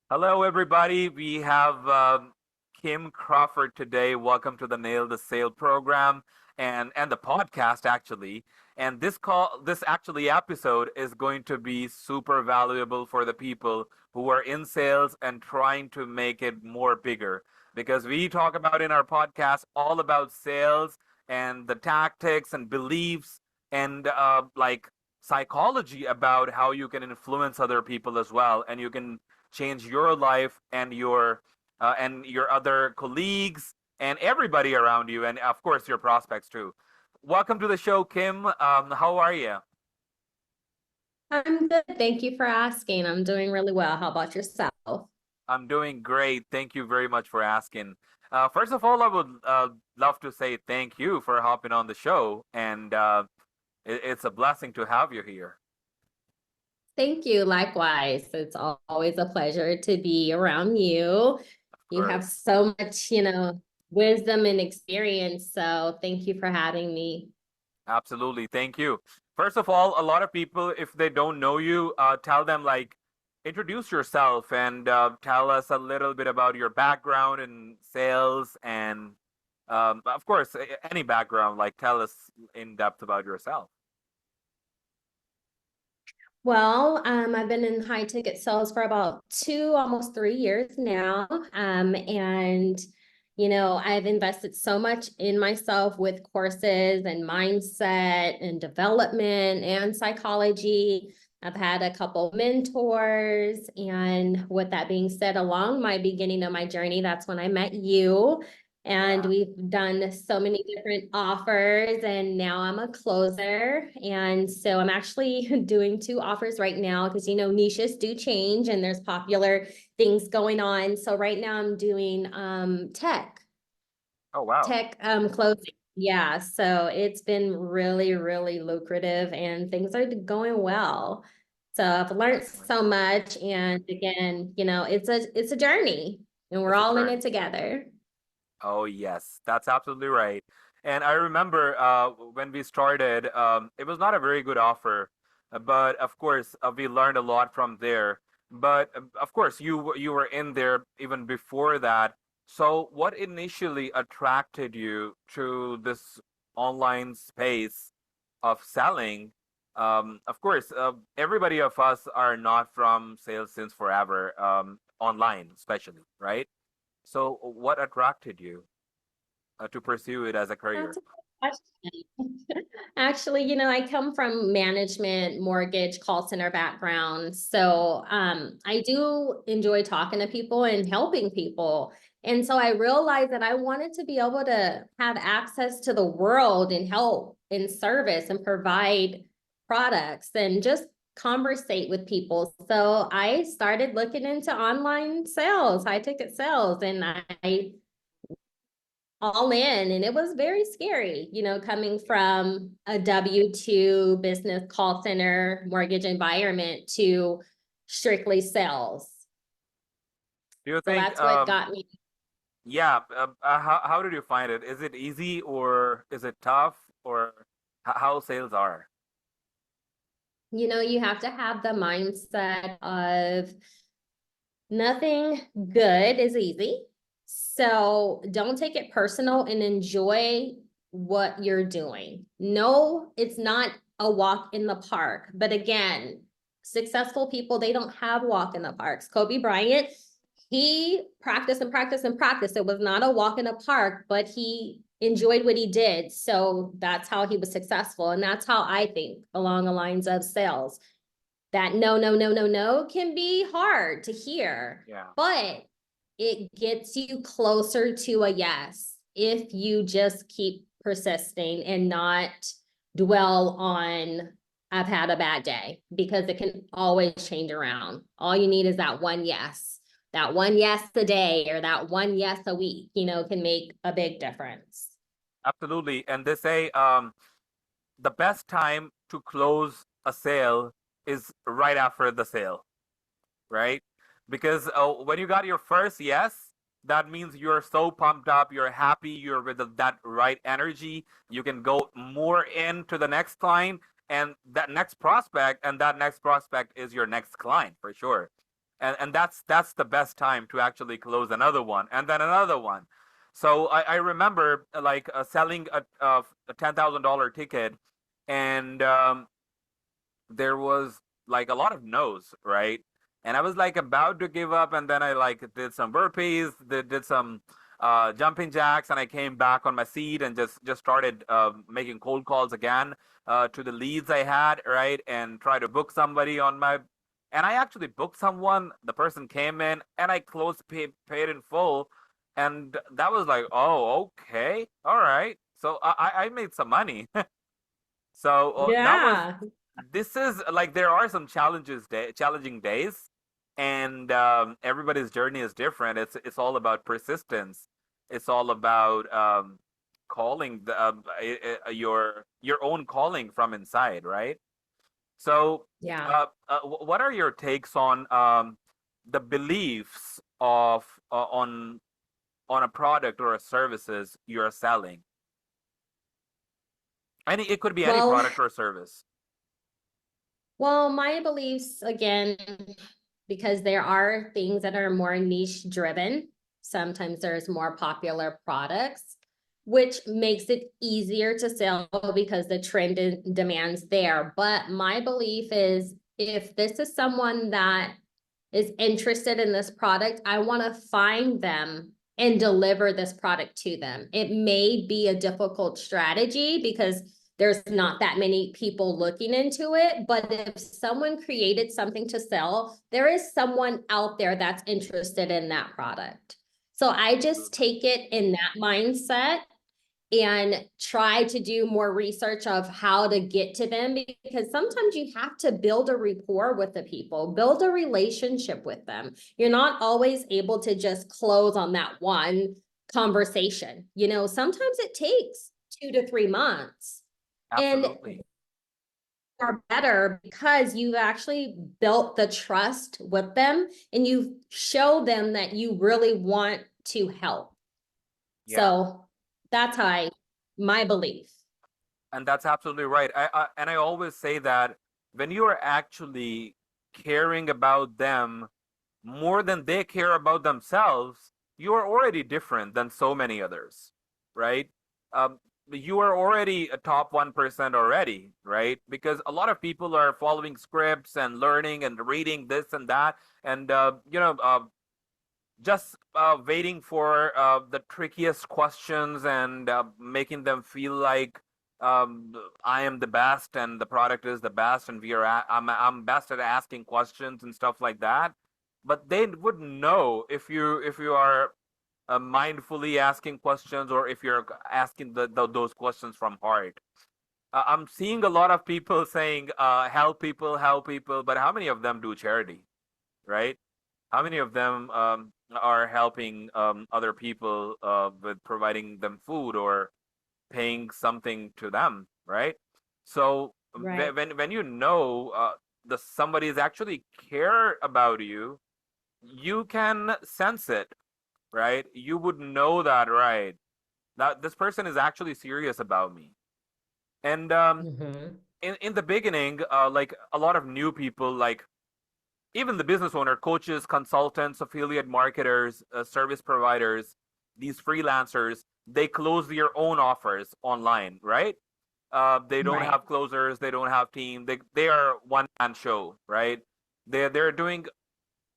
Hello, everybody. We have Kim Crawford today. Welcome to the Nail the Sale program and the podcast actually. And this actually episode is going to be super valuable for the people who are in sales and trying to make it more bigger. Because we talk about in our podcast all about sales and the tactics and beliefs and like psychology about how you can influence other people as well, and you can change your life and your other colleagues and everybody around you, and of course your prospects too. Welcome to the show, Kim. How are you? I'm good. Thank you for asking. I'm doing really well. How about yourself? I'm doing great. Thank you very much for asking. First of all, I would love to say thank you for hopping on the show, and it's a blessing to have you here. Thank you. Likewise. It's always a pleasure to be around you. Of You have course. so much, wisdom and experience. So thank you for having me. Absolutely. Thank you. First of all, a lot of people, if they don't know you, tell them like, introduce yourself and tell us a little bit about your background in sales and, of course, any background. Like, tell us in depth about yourself. Well, I've been in high ticket sales for about almost 3 years now. And I've invested so much in myself with courses and mindset and development and psychology. I've had a couple mentors. And with that being said, along my beginning of my journey, that's when I met you. And Yeah. we've done so many different offers, and now I'm a closer. And so I'm actually doing two offers right now because, niches do change and there's popular things going on. So right now I'm doing Oh, wow. tech closing. Yeah, so it's been really, really lucrative and things are going well. So I've learned Excellent. so much. And again, it's a journey and we're It's a all in journey. it together. Oh, yes, that's absolutely right. And I remember when we started, it was not a very good offer, but of course, we learned a lot from there. But of course, you were in there even before that. So, what initially attracted you to this online space of selling? Of course, everybody of us are not from sales since forever, online especially, right? So, what attracted you to pursue it as a That's career? a good question. Actually, I come from management, mortgage, call center background. So I do enjoy talking to people and helping people. And so I realized that I wanted to be able to have access to the world and help and service and provide products and just conversate with people. So I started looking into online sales, high ticket sales, and I all in, and it was very scary, coming from a W-2 business call center mortgage environment to strictly sales. Do you So think, that's what got me. yeah, how did you find it? Is it easy or is it tough or how sales are? You have to have the mindset of nothing good is easy. So don't take it personal and enjoy what you're doing. No, it's not a walk in the park. But again, successful people, they don't have walk in the parks. Kobe Bryant, he practiced and practiced and practiced. It was not a walk in the park, but he enjoyed what he did. So that's how he was successful. And that's how I think along the lines of sales. That no, no, no, no, no can be hard to hear, Yeah. but it gets you closer to a yes if you just keep persisting and not dwell on I've had a bad day, because it can always change around. All you need is that one yes. That one yes a day or that one yes a week, can make a big difference. Absolutely. And they say the best time to close a sale is right after the sale, right? Because when you got your first yes, that means you're so pumped up, you're happy, you're with that right energy. You can go more into the next client and that next prospect is your next client for sure. and that's the best time to actually close another one and then another one. So I remember like selling a $10,000 ticket, and there was like a lot of no's, right? And I was like about to give up, and then I like did some burpees, did some jumping jacks, and I came back on my seat and just started making cold calls again to the leads I had, right? And try to book somebody on my. And I actually booked someone. The person came in, and I paid in full, and that was like, oh, okay, all right. So I made some money. So that was Yeah. this is like there are some challenging days, and everybody's journey is different. It's all about persistence. It's all about calling your own calling from inside, right? So, Yeah. what are your takes on the beliefs of on a product or a services you're selling? It could be any Well, product or service. well, my beliefs, again, because there are things that are more niche driven. Sometimes there's more popular products, which makes it easier to sell because the trend and demands there. But my belief is if this is someone that is interested in this product, I want to find them and deliver this product to them. It may be a difficult strategy because there's not that many people looking into it, but if someone created something to sell, there is someone out there that's interested in that product. So I just Absolutely. take it in that mindset and try to do more research of how to get to them, because sometimes you have to build a rapport with the people, build a relationship with them. You're not always able to just close on that one conversation. You know, sometimes it takes 2 to 3 months, and Absolutely. are better because you've actually built the trust with them and you show them that you really want to help. Yeah. So that's my belief. And that's absolutely right. I always say that when you are actually caring about them more than they care about themselves, you are already different than so many others, right? Um, you are already a top 1% already, right? Because a lot of people are following scripts and learning and reading this and that, and just waiting for the trickiest questions and making them feel like um, I am the best and the product is the best and I'm best at asking questions and stuff like that. But they wouldn't know if you are mindfully asking questions or if you're asking those questions from heart. I'm seeing a lot of people saying help people, but how many of them do charity, right? How many of them are helping other people with providing them food or paying something to them, right? So Right. when you know the somebody is actually care about you, you can sense it, right? You would know that, right? That this person is actually serious about me. And Mm-hmm. in the beginning, like a lot of new people, like even the business owner, coaches, consultants, affiliate marketers, service providers, these freelancers, they close their own offers online, right? They don't Right. have closers, they don't have team, they are one man show, right? They're doing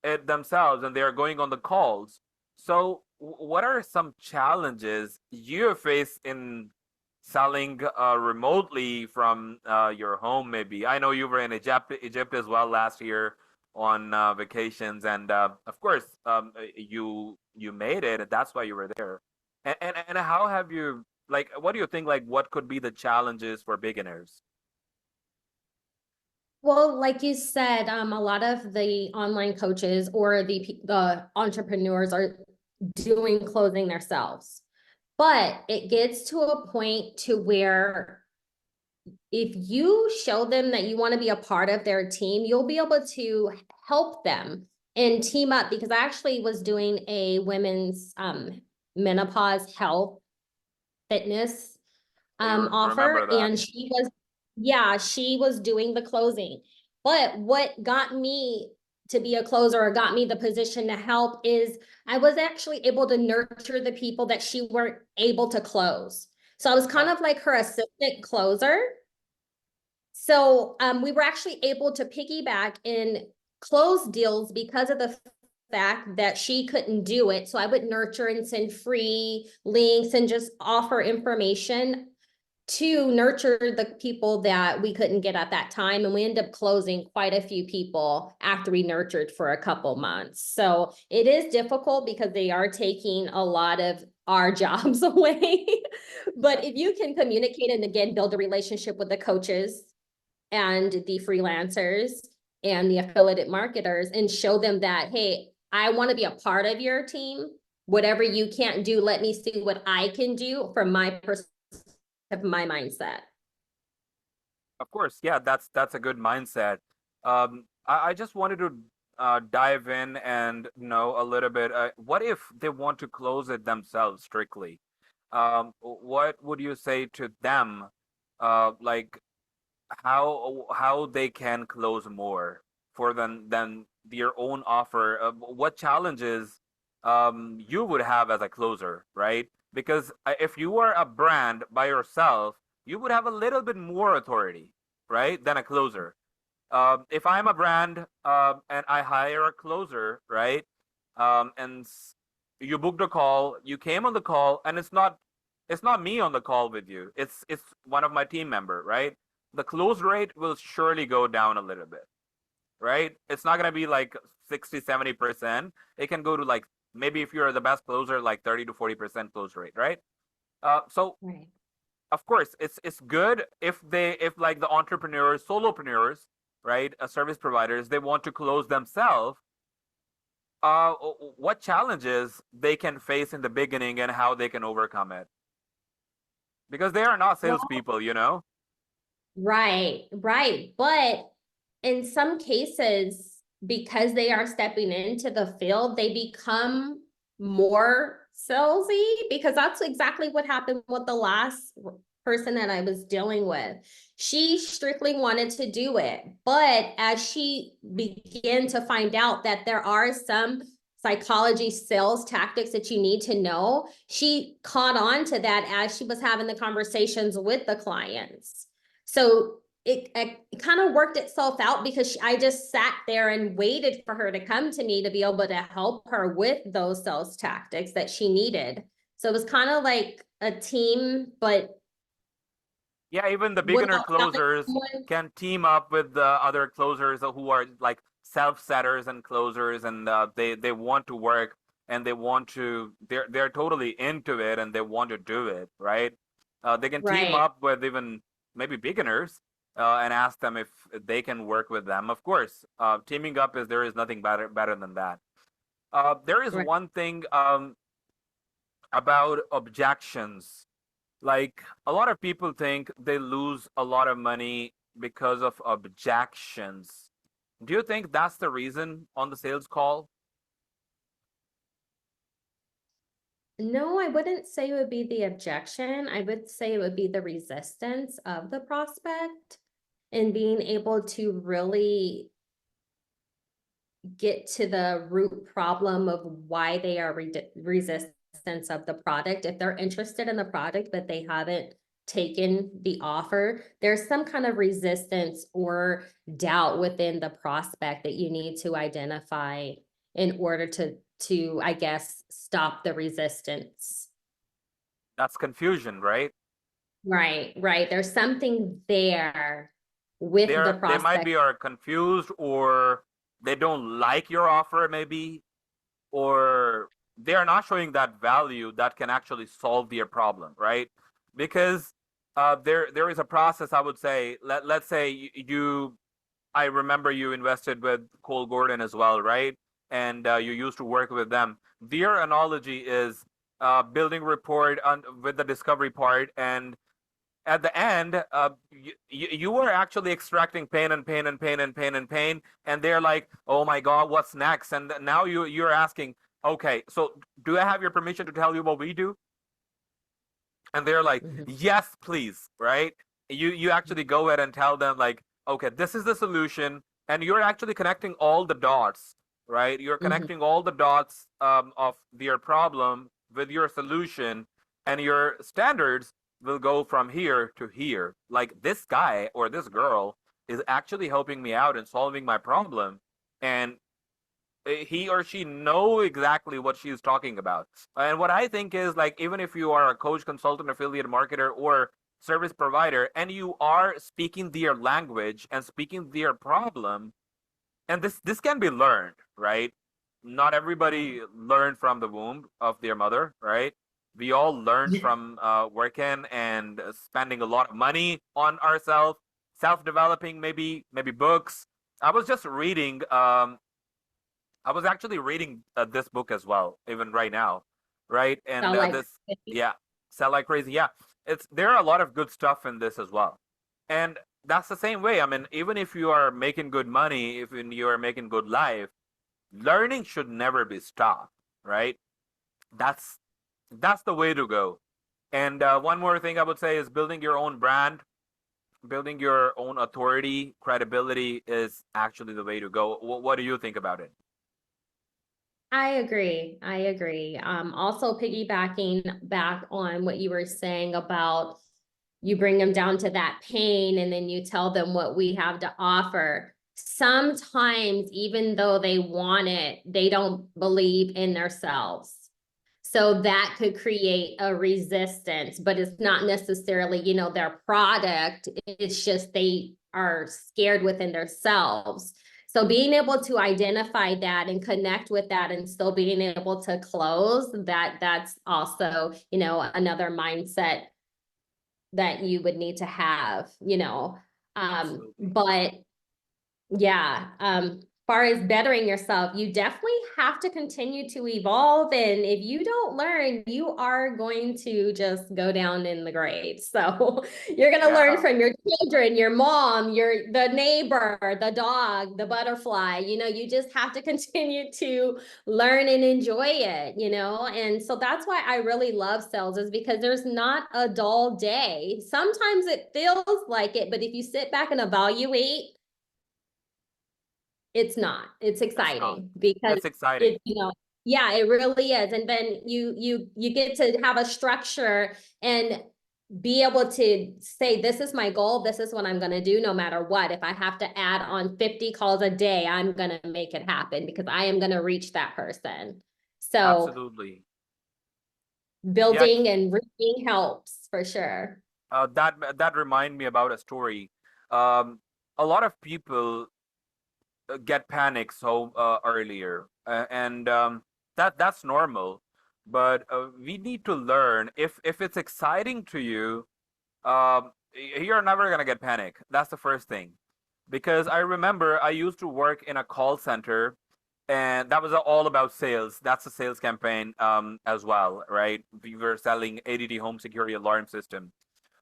it themselves and they're going on the calls. So, what are some challenges you face in selling remotely from your home? Maybe I know you were in Egypt as well last year on vacations, and of course, you made it, and that's why you were there. And how have you like? What do you think? Like, what could be the challenges for beginners? Well, like you said, a lot of the online coaches or the entrepreneurs are doing closing themselves. But it gets to a point to where if you show them that you want to be a part of their team, you'll be able to help them and team up, because I actually was doing a women's menopause health fitness I offer, remember that. and she was, yeah, she was doing the closing. But what got me to be a closer or got me the position to help is I was actually able to nurture the people that she weren't able to close. So I was kind of like her assistant closer. So we were actually able to piggyback and close deals because of the fact that she couldn't do it. So I would nurture and send free links and just offer information to nurture the people that we couldn't get at that time. And we ended up closing quite a few people after we nurtured for a couple months. So it is difficult because they are taking a lot of our jobs away. But if you can communicate and again, build a relationship with the coaches and the freelancers and the affiliate marketers and show them that, hey, I want to be a part of your team. Whatever you can't do, let me see what I can do from my perspective, my mindset. Of course, yeah, that's a good mindset. I just wanted to dive in and know a little bit. What if they want to close it themselves strictly? What would you say to them? Like how they can close more for than their own offer? What challenges you would have as a closer, right? Because if you are a brand by yourself, you would have a little bit more authority, right, than a closer. If I'm a brand and I hire a closer, right, and you booked a call, you came on the call, and it's not me on the call with you. It's one of my team member, right? The close rate will surely go down a little bit, right? It's not gonna be like 60, 70%. It can go to like maybe if you're the best closer, like 30 to 40% close rate, right? So Right. of course it's good if like the entrepreneurs, solopreneurs, right, service providers, they want to close themselves. What challenges they can face in the beginning and how they can overcome it, because they are not Well, salespeople. right, right. But in some cases, because they are stepping into the field, they become more salesy because that's exactly what happened with the last person that I was dealing with. She strictly wanted to do it, but as she began to find out that there are some psychology sales tactics that you need to know, she caught on to that as she was having the conversations with the clients. So it kind of worked itself out because I just sat there and waited for her to come to me to be able to help her with those sales tactics that she needed. So it was kind of like a team, but Yeah, even the beginner without having closers someone. can team up with the other closers who are like self-setters and closers, and they want to work, and they're totally into it, and they want to do it, right? They can team Right, up with even maybe beginners and ask them if they can work with them. Of course, teaming up there is nothing better than that. There is right. one thing about objections. Like a lot of people think they lose a lot of money because of objections. Do you think that's the reason on the sales call? No, I wouldn't say it would be the objection. I would say it would be the resistance of the prospect and being able to really get to the root problem of why they are resistance of the product. If they're interested in the product, but they haven't taken the offer, there's some kind of resistance or doubt within the prospect that you need to identify in order to I guess stop the resistance. That's confusion, right? Right, right. There's something there with the They might prospect. be are confused, or they don't like your offer maybe, or they are not showing that value that can actually solve their problem, right? Because there is a process, I would say. Let's say you I remember you invested with Cole Gordon as well, right? And you used to work with them. Their analogy is building rapport with the discovery part, and at the end, you were actually extracting pain and pain and pain and pain and pain, and they're like, "Oh my God, what's next?" And now you're asking, "Okay, so do I have your permission to tell you what we do?" And they're like, Mhm. "Yes, please," right? You actually go ahead and tell them like, "Okay, this is the solution, and you're actually connecting all the dots, right? You're Mhm. connecting all the dots of your problem with your solution, and your standards will go from here to here. Like this guy or this girl is actually helping me out and solving my problem, and he or she know exactly what she's talking about. And what I think is, like, even if you are a coach, consultant, affiliate marketer, or service provider, and you are speaking their language and speaking their problem, and this can be learned, right? Not everybody learned from the womb of their mother, right? We all learned from working and spending a lot of money on ourselves, self-developing, maybe books. I was just reading I was actually reading this book as well, even right now, right? And Sound like this, yeah, Sell Like Crazy. Yeah, it's there are a lot of good stuff in this as well, and that's the same way. I mean, even if you are making good money, if you are making good life, learning should never be stopped, right? That's that's the way to go. And one more thing I would say is building your own brand, building your own authority, credibility is actually the way to go. What do you think about it? I agree. I agree. Also piggybacking back on what you were saying about you bring them down to that pain and then you tell them what we have to offer. Sometimes, even though they want it, they don't believe in themselves. So that could create a resistance, but it's not necessarily, their product. It's just they are scared within themselves. So being able to identify that and connect with that and still being able to close that's also, another mindset that you would need to have, Absolutely. but yeah, far as bettering yourself, you definitely have to continue to evolve. And if you don't learn, you are going to just go down in the grave. So you're gonna learn Yeah, from your children, your mom, the neighbor, the dog, the butterfly. You just have to continue to learn and enjoy it, And so that's why I really love sales, is because there's not a dull day. Sometimes it feels like it, but if you sit back and evaluate, it's not. It's it's not. exciting because It's exciting. it, yeah, it really is. And then you get to have a structure and be able to say, this is my goal. This is what I'm going to do no matter what. If I have to add on 50 calls a day, I'm going to make it happen because I am going to reach that person. So Absolutely. Yeah, building and reaching helps for sure. that remind me about a story. Um, a lot of people get panic so earlier, and that's normal. But we need to learn, if it's exciting to you, you're never gonna get panic. That's the first thing. Because I remember I used to work in a call center, and that was all about sales. That's a sales campaign as well, right? We were selling ADT home security alarm system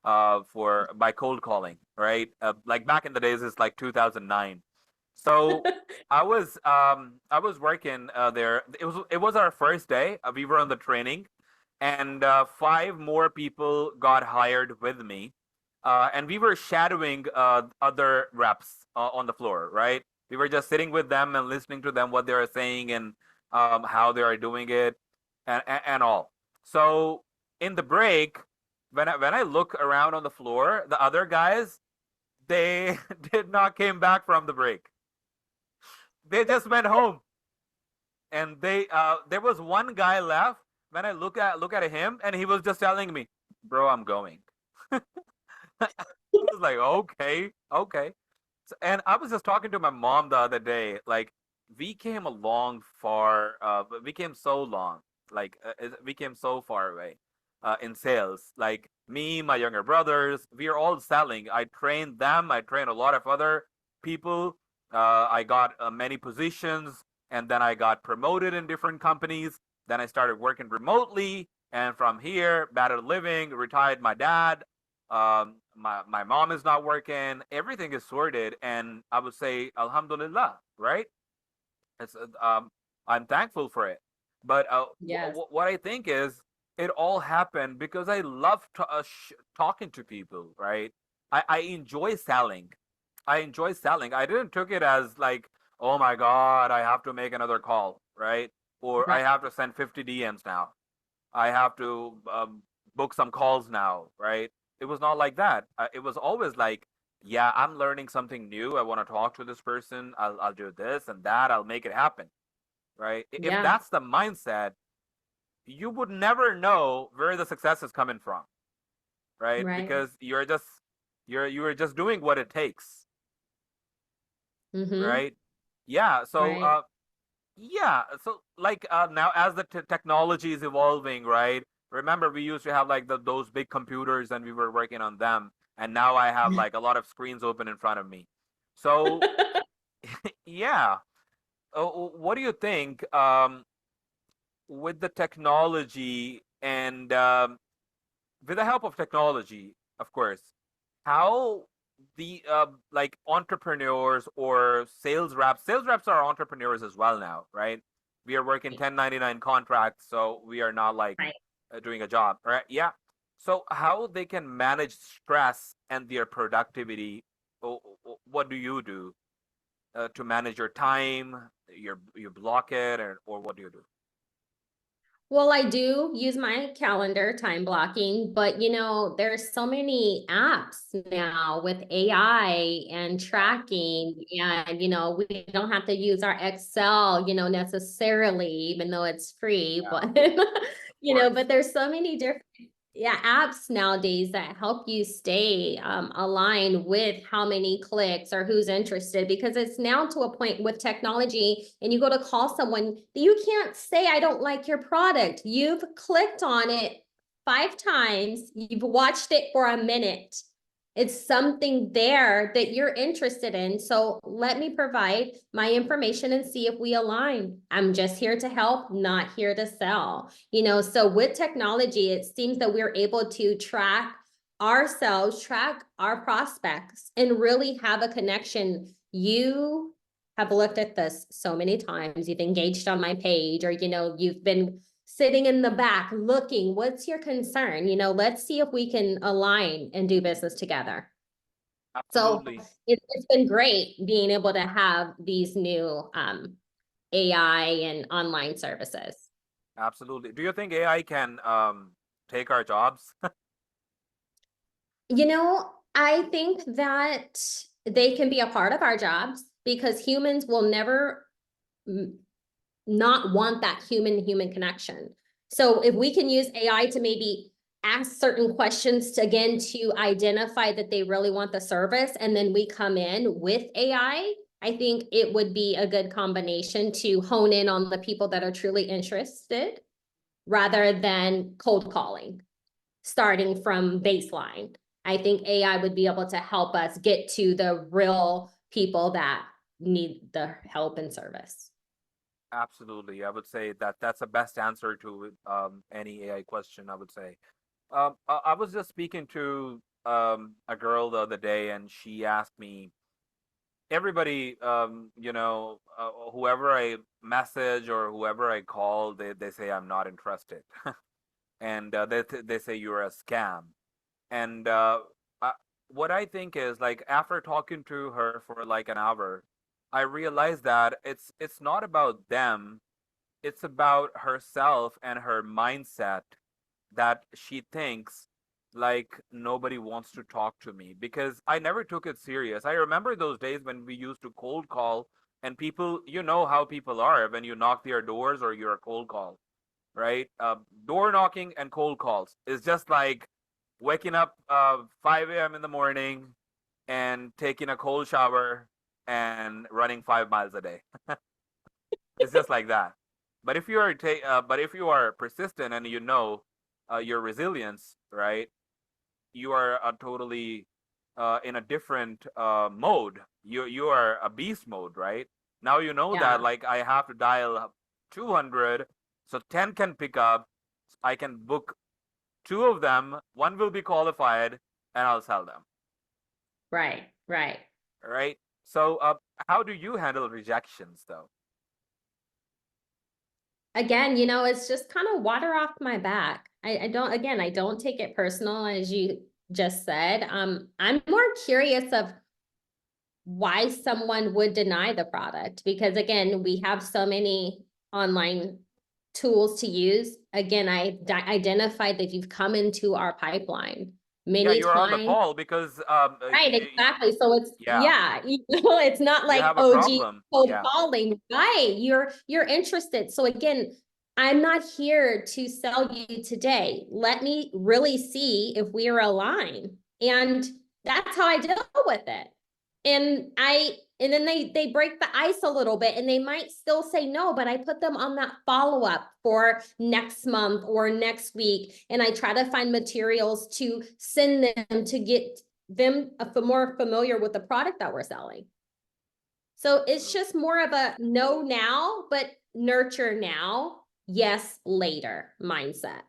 for by cold calling, right? Like back in the days, it's like 2009. So I was working there. It was our first day. We were on the training, and five more people got hired with me, and we were shadowing other reps on the floor. Right, we were just sitting with them and listening to them what they are saying, and how they are doing it, and all. So in the break, when I look around on the floor, the other guys, they did not came back from the break. They just went home, and there was one guy left. When I look at him, and he was just telling me, "Bro, I'm going." I was like, "Okay, okay." And I was just talking to my mom the other day. Like, we came a long far. We came so long. Like, we came so far away in sales. Like me, my younger brothers, we are all selling. I trained them. I trained a lot of other people. I got many positions, and then I got promoted in different companies. Then I started working remotely, and from here, better living. Retired my dad. My mom is not working. Everything is sorted, and I would say Alhamdulillah, right? It's I'm thankful for it. But Yes. what I think is, it all happened because I love talking to people, right? I enjoy selling. I enjoy selling. I didn't took it as like, oh my God, I have to make another call, right? Or I Right. have to send 50 DMs now. I have to book some calls now, right? It was not like that. It was always like, yeah, I'm learning something new. I want to talk to this person. I'll do this and that. I'll make it happen, right? If Yeah. that's the mindset, you would never know where the success is coming from, right? Right. Because you're just doing what it takes, Mm-hmm. right? Yeah. Right. Yeah, so like now as the technology is evolving, right? Remember we used to have like those big computers and we were working on them, and now I have like a lot of screens open in front of me. So yeah, what do you think with the technology and with the help of technology, of course, how the like entrepreneurs or sales reps are entrepreneurs as well now, right? We are working 1099 contracts, so we are not like Right. doing a job, right? Yeah. So how they can manage stress and their productivity? What do you do to manage your time? You block it, or what do you do? Well, I do use my calendar time blocking, but there's so many apps now with AI and Yeah, tracking, and we don't have to use our Excel, necessarily, even though it's free, yeah, but of course. but there's so many different, yeah, apps nowadays that help you stay aligned with how many clicks or who's interested, because it's now to a point with technology, and you go to call someone, you can't say I don't like your product. You've clicked on it 5 times, you've watched it for a minute. It's something there that you're interested in. So let me provide my information and see if we align. I'm just here to help, not here to sell. So with technology, it seems that we're able to track ourselves, track our prospects, and really have a connection. You have looked at this so many times. You've engaged on my page, or you've been sitting in the back looking. What's your concern? Let's see if we can align and do business together. So Absolutely. it's been great being able to have these new AI and online services. Absolutely. Do you think AI can take our jobs? I think that they can be a part of our jobs, because humans will never not want that human connection. So if we can use AI to maybe ask certain questions to, again, to identify that they really want the service, and then we come in with I think it would be a good combination to hone in on the people that are truly interested, rather than cold calling, starting from baseline. I think AI would be able to help us get to the real people that need the help and service. Absolutely. I would say that that's the best answer to any AI question, I would say. I was just speaking to a girl the other day, and she asked me, everybody, whoever I message or whoever I call, they say I'm not interested. And they say you're a scam. And I, what I think is like after talking to her for like an hour, I realized that it's not about them, it's about herself and her mindset, that she thinks like nobody wants to talk to me because I never took it serious. I remember those days when we used to cold call, and people, you know how people are when you knock their doors or you're a cold call, right? Door knocking and cold calls is just like waking up 5 a.m. in the morning and taking a cold shower and running 5 miles a day. It's just like that. But if you are persistent and you know your resilience, right? You are totally in a different mode. You are a beast mode, right? Now you know that Yeah. like I have to dial 200, so 10 can pick up. I can book two of them. One will be qualified, and I'll sell them, Right. Right. right? So how do you handle rejections, though? Again, it's just kind of water off my back. I don't take it personal, as you just said. I'm more curious of why someone would deny the product. Because again, we have so many online tools to use. Again, I identified that you've come into our pipeline Yeah, many you're on the times. call because Right, exactly. So it's, yeah, yeah, it's not you like have a OG problem. cold Yeah. calling, right? You're interested. So again, I'm not here to sell you today. Let me really see if we are aligned. And that's how I deal with it. And then they break the ice a little bit and they might still say no, but I put them on that follow-up for next month or next week. And I try to find materials to send them to get them more familiar with the product that we're selling. So it's Absolutely. just more of a no now, but nurture now, yes later mindset.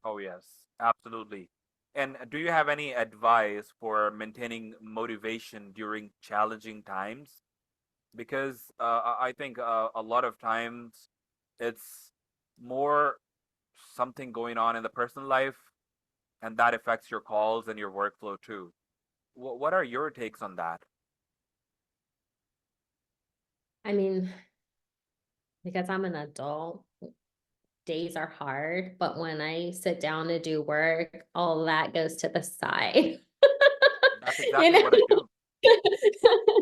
Oh, yes, absolutely. And do you have any advice for maintaining motivation during challenging times? Because I think a lot of times it's more something going on in the personal life, and that affects your calls and your workflow too. What are your takes on that? I mean, because I'm an adult, days are hard, but when I sit down to do work, all that goes to the side. That's You exactly know? what I do.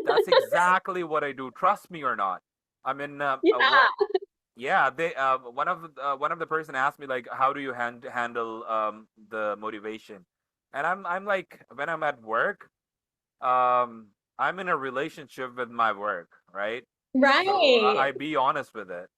That's exactly what I do. Trust me or not. I mean, Yeah. yeah, they one of the person asked me like, how do you handle the motivation? And I'm like, when I'm at work, I'm in a relationship with my work, right? So I Right. be honest with it.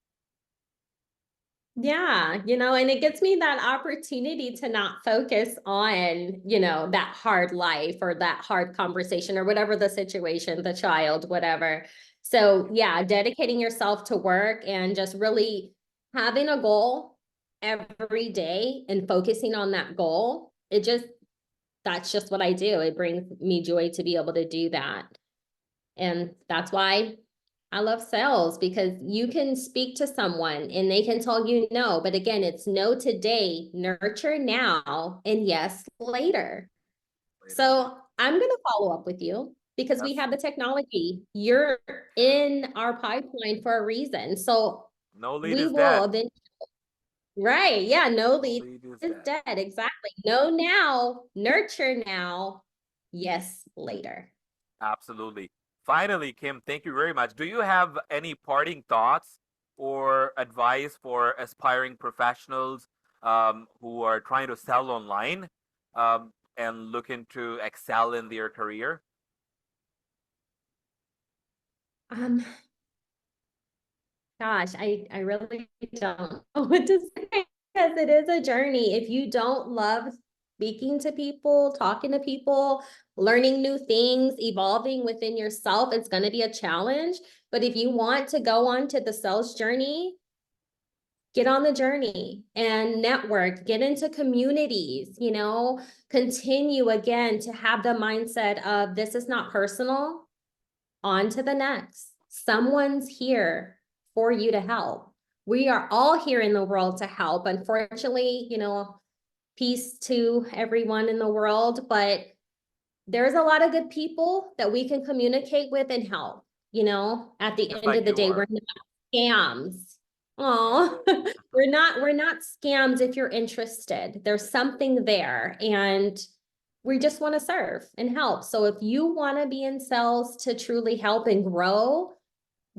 Yeah, and it gets me that opportunity to not focus on, that hard life or that hard conversation or whatever the situation, the child, whatever. So, yeah, dedicating yourself to work and just really having a goal every day and focusing on that goal. That's just what I do. It brings me joy to be able to do that. And that's why I love sales, because you can speak to someone and they can tell you no. But again, it's no today, nurture now, and yes later. Later. So I'm going to follow up with you because we That's have the technology. You're in our pipeline for a reason. So no lead we is will dead. eventually, right? Yeah, no No lead lead is is dead. dead. Exactly. No now, nurture now, yes later. Absolutely. Finally, Kim, thank you very much. Do you have any parting thoughts or advice for aspiring professionals who are trying to sell online and looking to excel in their career? Um, Gosh, I really don't know what to say because it is a journey. If you don't love speaking to people, talking to people, learning new things, evolving within yourself, it's going to be a challenge. But if you want to go on to the sales journey, get on the journey and network, get into communities, continue again to have the mindset of this is not personal, on to the next. Someone's here for you to help. We are all here in the world to help. Unfortunately, peace to everyone in the world, but there's a lot of good people that we can communicate with and help. At the Just end like of the you day, are. we're not scams. Yeah. Oh, we're not scams if you're interested. There's something there and we just want to serve and help. So if you want to be in sales to truly help and grow,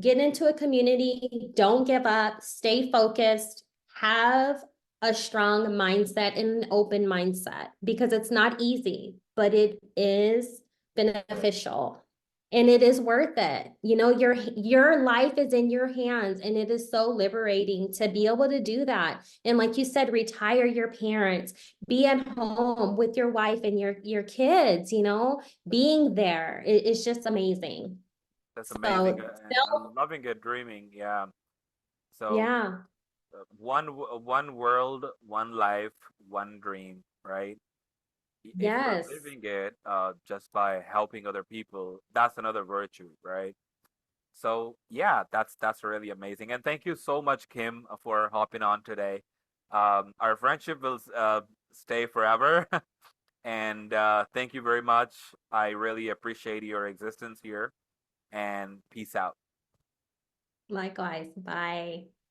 get into a community, don't give up, stay focused, have a strong mindset and an open mindset because it's not easy, but it is beneficial and it is worth it. Your life is in your hands and it is so liberating to be able to do that. And like you said, retire your parents, be at home with your wife and your kids, being there is just amazing. That's amazing. So And still, I'm loving it, dreaming. Yeah. So yeah, one world, one life, one dream, right? If we're yes, living it just by helping other people, that's another virtue, right? So yeah, that's really amazing. And thank you so much, Kim, for hopping on today. Our friendship will stay forever. And thank you very much. I really appreciate your existence here. and peace out. Likewise. Bye.